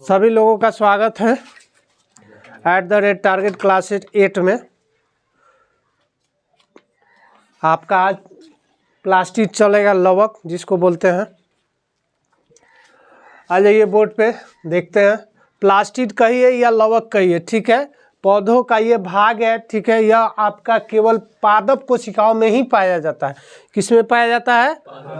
सभी लोगों का स्वागत है @टारगेट क्लास 8 में। आपका आज प्लास्टिक चलेगा, लवक जिसको बोलते हैं। आ जाइए बोर्ड पे देखते हैं, प्लास्टिड कहिए या लवक कहिए, ठीक है। पौधों का ये भाग है, ठीक है। यह आपका केवल पादप कोशिकाओं में ही पाया जाता है। किस में पाया जाता है?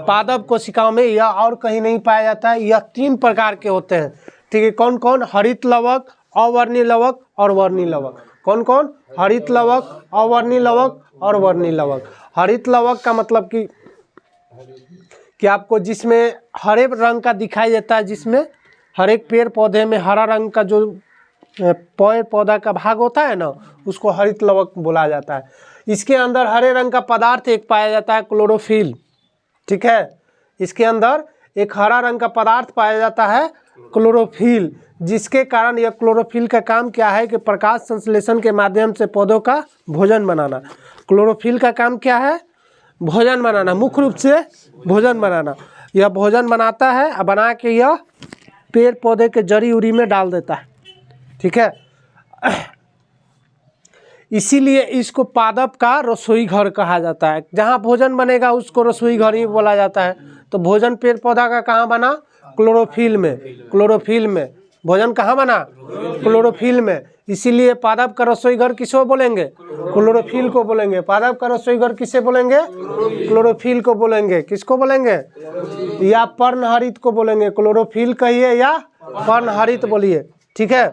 पादप कोशिकाओं में, या और कहीं नहीं पाया जाता है। यह 3 प्रकार के होते हैं, ठीक है। कौन कौन? हरित लवक, अवर्णी लवक और वर्णी लवक। कौन कौन? हरित लवक, अवर्णी लवक और वर्णी लवक। हरित लवक का मतलब कि आपको जिसमें हरे रंग का दिखाई देता है, जिसमें हर एक पेड़ पौधे में हरा रंग का जो पेड़ पौधा का भाग होता है ना, उसको हरित लवक बोला जाता है। इसके अंदर हरे रंग का पदार्थ एक पाया जाता है, क्लोरोफिल, ठीक है। इसके अंदर एक हरा रंग का पदार्थ पाया जाता है, क्लोरोफिल, जिसके कारण यह क्लोरोफिल का काम क्या है कि प्रकाश संश्लेषण के माध्यम से पौधों का भोजन बनाना। क्लोरोफिल का काम क्या है? भोजन बनाना, मुख्य रूप से भोजन बनाना। यह भोजन बनाता है और बना के यह पेड़ पौधे के जड़ी उड़ी में डाल देता है, ठीक है। इसीलिए इसको पादप का रसोई घर कहा जाता है। जहाँ भोजन बनेगा उसको रसोई घर ही बोला जाता है। तो भोजन पेड़ पौधा का कहाँ बना? क्लोरोफिल में। क्लोरोफिल में भोजन कहाँ बना? क्लोरोफिल में। इसीलिए पादप का रसोई घर किसको बोलेंगे? क्लोरोफिल को बोलेंगे। पादप का रसोई घर किसे बोलेंगे? क्लोरोफिल को बोलेंगे। किसको बोलेंगे? या पर्णहरित को बोलेंगे। क्लोरोफिल कहिए या पर्णहरित बोलिए, ठीक है।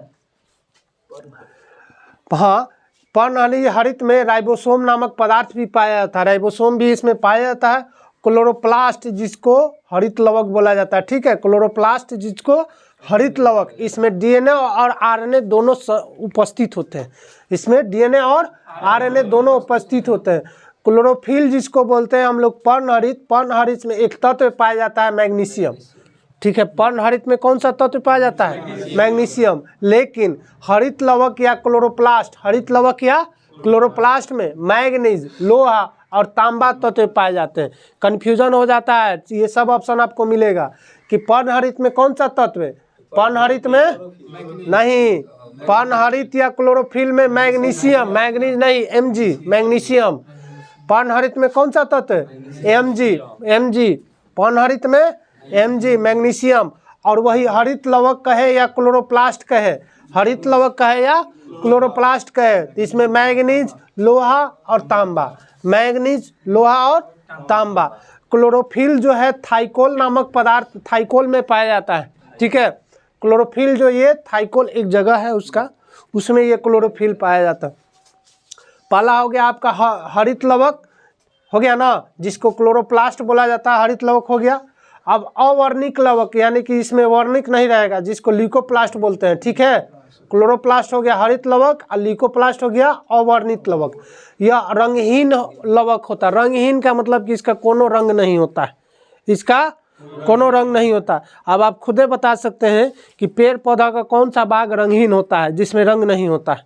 हाँ, पर्णहरित में राइबोसोम नामक पदार्थ भी पाया जाता है। राइबोसोम भी इसमें पाया जाता है। क्लोरोप्लास्ट जिसको हरित लवक बोला जाता है, ठीक है। क्लोरोप्लास्ट जिसको हरित लवक, इसमें डीएनए और आरएनए दोनों उपस्थित होते हैं। इसमें डीएनए और आरएनए दोनों उपस्थित होते हैं। क्लोरोफिल जिसको बोलते हैं हम लोग पर्णहरित, पर्णहरित में एक तत्व पाया जाता है, मैग्नीशियम, ठीक है। पर्णहरित में कौन सा तत्व पाया जाता है? मैग्नीशियम। लेकिन हरित लवक या क्लोरोप्लास्ट, हरित लवक या क्लोरोप्लास्ट में मैग्नीज, लोहा और तांबा तत्व पाए जाते हैं। कन्फ्यूजन हो जाता है, ये सब ऑप्शन आपको मिलेगा कि पर्णहरित में कौन सा तत्व है। पर्णहरित में नहीं, पर्णहरित या क्लोरोफिल में मैग्नीशियम, मैग्नीज नहीं, Mg, मैग्नीशियम। पर्णहरित में कौन सा तत्व है? Mg। पर्णहरित में Mg, मैग्नीशियम। और वही हरित लवक कहे या क्लोरोप्लास्ट कहे, हरित लवक कहे या क्लोरोप्लास्ट कहे, तो इसमें मैग्नीज, लोहा और तांबा, मैग्नीज, लोहा और तांबा। क्लोरोफिल जो है थाइकोल नामक पदार्थ, थाइकोल में पाया जाता है, ठीक है। क्लोरोफिल जो ये थाइकोल एक जगह है उसका, उसमें ये क्लोरोफिल पाया जाता है। पहला हो गया आपका हरित लवक, हो गया ना, जिसको क्लोरोप्लास्ट बोला जाता है, हरित लवक हो गया। अब अवर्णिक लवक, यानी कि इसमें वर्णिक नहीं रहेगा, जिसको ल्यूकोप्लास्ट बोलते हैं, ठीक है। क्लोरोप्लास्ट हो गया हरित लवक और ल्यूकोप्लास्ट हो गया अवर्णित लवक। यह रंगहीन लवक होता है। रंगहीन का मतलब कि इसका कोनो रंग नहीं होता है, इसका कोनो रंग नहीं होता। अब आप खुदे बता सकते हैं कि पेड़ पौधा का कौन सा भाग रंगहीन होता है, जिसमें रंग नहीं होता है?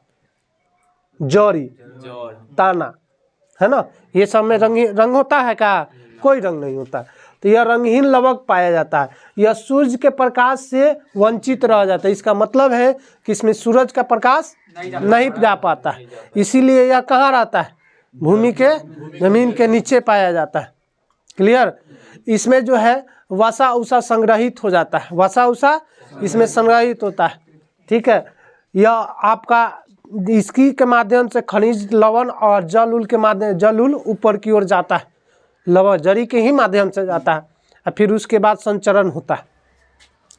जड़ी, ताना, है ना। ये सब में रंग होता है क्या? कोई रंग नहीं होता है। तो यह रंगहीन लवक पाया जाता है। यह सूर्य के प्रकाश से वंचित रह जाता है। इसका मतलब है कि इसमें सूरज का प्रकाश नहीं जा पाता है। इसीलिए यह कहाँ रहता है? भूमि के, जमीन के नीचे पाया जाता है। क्लियर? इसमें जो है वसा उसा संग्रहित हो जाता है, वसा उसा इसमें संग्रहित होता है, ठीक है। यह आपका इसकी के माध्यम से खनिज, लवण और जल उल के माध्यम, जल उल ऊपर की ओर जाता है, लवण जड़ी के ही माध्यम से जाता है और फिर उसके बाद संचरण होता है।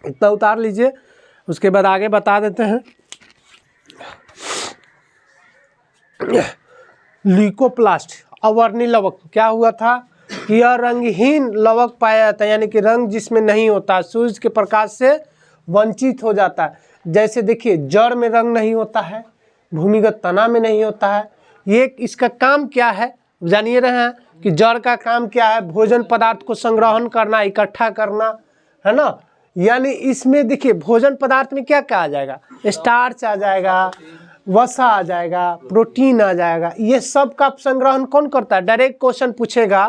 इतना उतार लीजिए, उसके बाद आगे बता देते हैं। ल्यूकोप्लास्ट, अवर्णी लवक, क्या हुआ था कि यह रंगहीन लवक पाया जाता है, यानी कि रंग जिसमें नहीं होता, सूर्य के प्रकाश से वंचित हो जाता है। जैसे देखिए, जड़ में रंग नहीं होता है, भूमिगत तना में नहीं होता है। ये इसका काम क्या है जानिए रहे हैं कि जड़ का काम क्या है? भोजन पदार्थ को संग्रहण करना, इकट्ठा करना, है ना। यानी इसमें देखिए भोजन पदार्थ में क्या क्या आ जाएगा? स्टार्च आ जाएगा, वसा आ जाएगा, प्रोटीन आ जाएगा। ये सब का संग्रहण कौन करता है? डायरेक्ट क्वेश्चन पूछेगा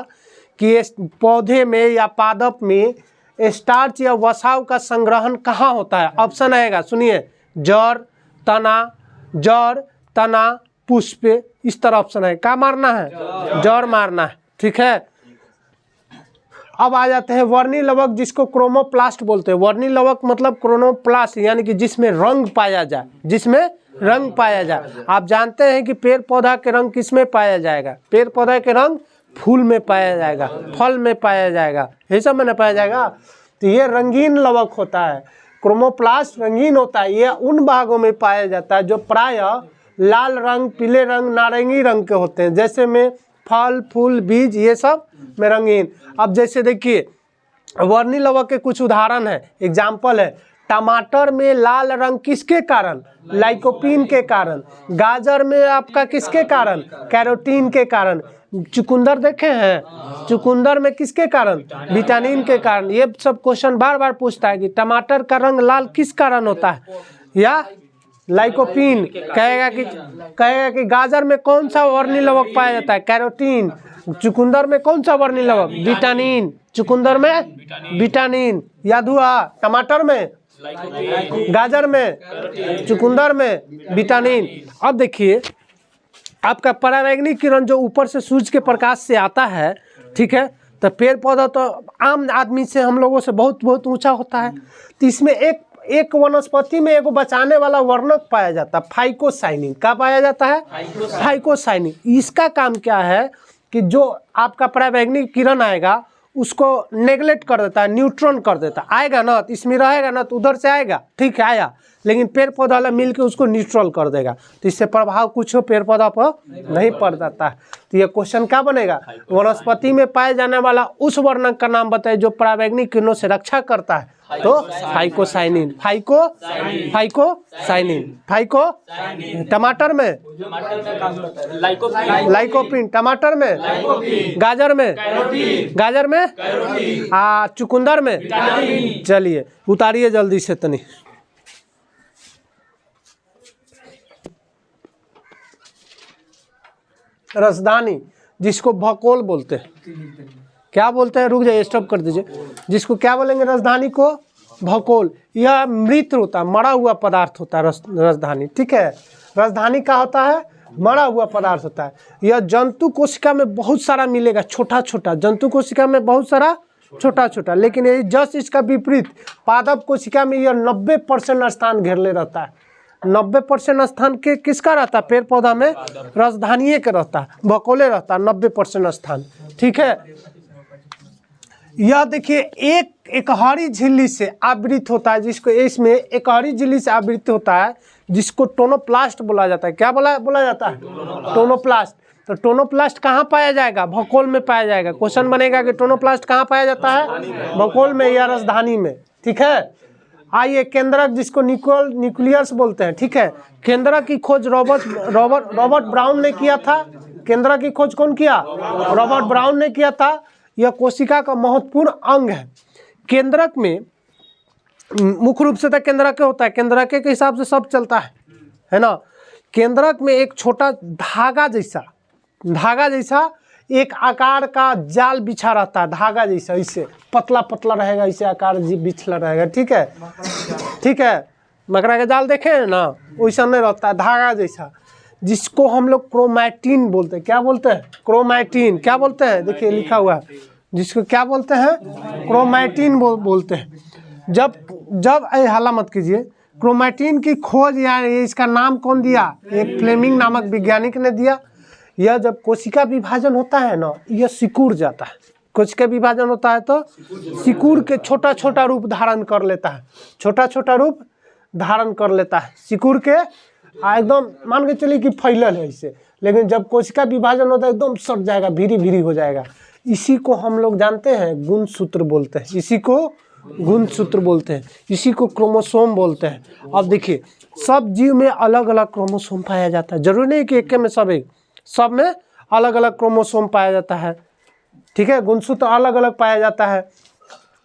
कि पौधे में या पादप में स्टार्च या वसाव का संग्रहण कहाँ होता है? ऑप्शन आएगा, सुनिए, जड़, तना, पुष्प, इस तरह ऑप्शन है। क्या मारना है? जड़ मारना है, ठीक है। अब आ जाते हैं वर्णी लवक, जिसको क्रोमोप्लास्ट बोलते हैं। वर्णी लवक मतलब क्रोमोप्लास्ट, यानी कि जिसमें रंग पाया जाए, जिसमें रंग पाया जाए। आप जानते हैं कि पेड़ पौधा के रंग किस में पाया जाएगा? पेड़ पौधा के रंग फूल में पाया जाएगा, फल में पाया जाएगा, ये सब में न पाया जाएगा। तो ये रंगीन लवक होता है, क्रोमोप्लास्ट रंगीन होता है। ये उन भागों में पाया जाता है जो प्रायः लाल रंग, पीले रंग, नारंगी रंग के होते हैं, जैसे में फल, फूल, बीज, ये सब में रंगीन। अब जैसे देखिए वर्णी लवक के कुछ उदाहरण है, एग्जाम्पल है, टमाटर में लाल रंग किसके कारण? लाइकोपीन के कारण। गाजर में आपका किसके कारण? कैरोटीन के कारण। चुकंदर देखे हैं? चुकंदर में किसके कारण? विटामिन के कारण। ये सब क्वेश्चन बार बार पूछता है कि टमाटर का रंग लाल किस कारण होता है, या लाइकोपीन। कहेगा कि गाजर में कौन सा वर्णी लवक पाया जाता है? कैरोटीन। चुकंदर में कौन सा वर्णी लवक? विटामिन। चुकंदर में विटामिन। याद हुआ? टमाटर में, गाजर में, चुकंदर में विटामिन। अब देखिए आपका परावैंगनिक किरण जो ऊपर से सूरज के प्रकाश से आता है, ठीक है, तो पेड़ पौधा तो आम आदमी से, हम लोगों से बहुत बहुत ऊंचा होता है। तो इसमें एक वनस्पति में एक बचाने वाला वर्णक पाया जाता है, फाइकोसाइनिन। क्या पाया जाता है? फाइकोसाइनिन। इसका काम क्या है कि जो आपका परावैंगनिक किरण आएगा उसको नेगलेक्ट कर देता है, न्यूट्रॉन कर देता है। आएगा ना तो इसमें रहेगा ना तो उधर से आएगा, ठीक है, आया, लेकिन पेड़ पौधा वाला मिल के उसको न्यूट्रल कर देगा, तो इससे प्रभाव कुछ पेड़ पौधा पर नहीं पड़ जाता है। तो ये क्वेश्चन क्या बनेगा? वनस्पति में पाए जाने वाला उस वर्णक का नाम बताए जो परावैंगनिक किरणों से रक्षा करता है, तो फाइकोसाइनिन। फाइको टमाटर में लाइकोपीन, टमाटर में, गाजर में, चुकंदर में। चलिए उतारिए जल्दी से तनी। रसदानी, जिसको भकोल बोलते हैं। क्या बोलते हैं? रुक जाइए, स्टॉप कर दीजिए। जिसको क्या बोलेंगे? रसधानी को भकोल। यह मृत होता है, मरा हुआ पदार्थ होता है रसधानी, ठीक है। रसधानी का होता है मरा हुआ पदार्थ होता है। यह जंतु कोशिका में बहुत सारा मिलेगा, छोटा छोटा, जंतु कोशिका में बहुत सारा छोटा छोटा। लेकिन यही जस्ट इसका विपरीत पादप कोशिका में यह 90% स्थान घेरले रहता है। 90% स्थान के किसका रहता है? पेड़ पौधा में रसधानीय के रहता है, भकोले रहता है 90% स्थान, ठीक है। यह देखिए एक हरी झिल्ली से आवृत होता है, जिसको इसमें एक हरी झिल्ली से आवृत होता है, जिसको टोनोप्लास्ट बोला जाता है। क्या बोला जाता है? टोनोप्लास्ट। तो टोनोप्लास्ट कहाँ पाया जाएगा? भकोल में पाया जाएगा। क्वेश्चन बनेगा कि टोनोप्लास्ट कहाँ पाया जाता है? भकोल में या रसधानी में, ठीक है। आइए केंद्रक, जिसको न्यूक्लियस बोलते हैं, ठीक है। केंद्रक की खोज रॉबर्ट ब्राउन ने किया था। केंद्रक की खोज कौन किया? रॉबर्ट ब्राउन ने किया था। यह कोशिका का महत्वपूर्ण अंग है। केंद्रक में मुख्य रूप से तो केंद्रक होता है, केंद्रक के हिसाब से सब चलता है ना। केंद्रक में एक छोटा धागा जैसा एक आकार का जाल बिछा रहता है, धागा जैसा, इससे पतला पतला रहेगा, इसे आकार बिछला रहेगा, ठीक है। मकड़ा का जाल देखे हैं ना, वैसा नहीं रहता है, धागा जैसा, जिसको हम लोग क्रोमैटिन बोलते हैं। क्या बोलते हैं? क्रोमैटिन। क्या बोलते हैं? देखिए लिखा हुआ है, जिसको क्या बोलते हैं? क्रोमैटिन बोलते हैं। जब हल्ला मत कीजिए। क्रोमैटिन की खोज या इसका नाम कौन दिया? एक फ्लेमिंग नामक वैज्ञानिक ने दिया। यह जब कोशिका विभाजन होता है ना, यह सिकुड़ जाता है। कोशिका विभाजन होता है तो सिकुड़ के छोटा छोटा रूप धारण कर लेता है, सिकुड़ के एकदम मान के चलिए कि फैलल है इसे। लेकिन जब कोशिका विभाजन होता है एकदम सट जाएगा, भीरी हो जाएगा। इसी को हम लोग जानते हैं गुणसूत्र बोलते हैं, इसी को क्रोमोसोम बोलते हैं। अब देखिए सब जीव में अलग अलग क्रोमोसोम पाया जाता है, जरूरी नहीं कि एक में सब में अलग अलग क्रोमोसोम पाया जाता है, ठीक है। गुणसूत्र अलग अलग पाया जाता है।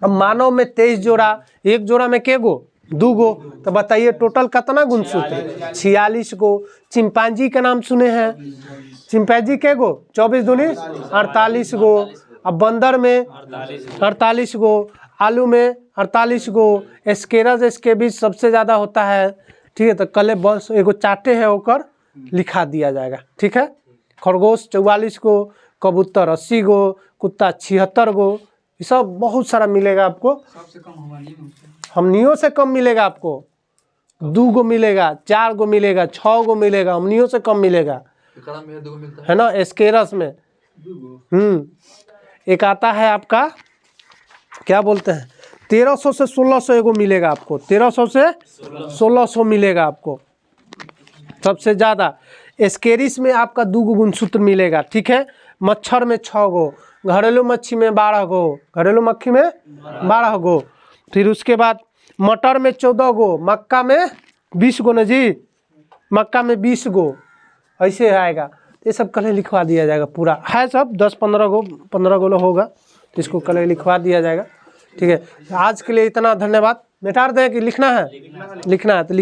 अब मानव में 23 जोड़ा, एक जोड़ा में के गो? 2 गो। तो बताइए टोटल कितना गुणसूत्र? 46 गो। चिंपांजी का नाम सुने हैं? चिंपैंजी के गो? 24 दूनी 48 गो। अब बंदर में 48 गो। आलू में 48 गो, एस्केरस स्केबिस सबसे ज़्यादा होता है, ठीक है। तो कल बस एगो चार्टे है होकर लिखा दिया जाएगा, ठीक है। खरगोश 44 गो, कबूतर 80 गो, कुत्ता 76 गो, ये सब बहुत सारा मिलेगा आपको। सबसे कम हमनियों से कम मिलेगा आपको, 2 गो मिलेगा, 4 गो मिलेगा, 6 गो मिलेगा, हमनियों से कम मिलेगा, है ना। एस्केरस में एक आता है आपका, क्या बोलते हैं, 1300 से 1600 एगो मिलेगा आपको, 1300 से 1600 मिलेगा आपको सबसे ज़्यादा। एस्केरिस में आपका 2 गो गुणसूत्र मिलेगा, ठीक है। मच्छर में 6 गो, घरेलू मच्छी में 12 गो, घरेलू मक्खी में 12 गो। फिर उसके बाद मटर में 14 गो, मक्का में 20 गो न जी, मक्का में 20 गो, ऐसे आएगा। ये सब कल लिखवा दिया जाएगा, पूरा है सब 10-15 गो, 15 गो होगा, तो इसको कल लिखवा दिया जाएगा, ठीक है। आज के लिए इतना, धन्यवाद। मिटा दें कि लिखना है? लिखना है तो लिख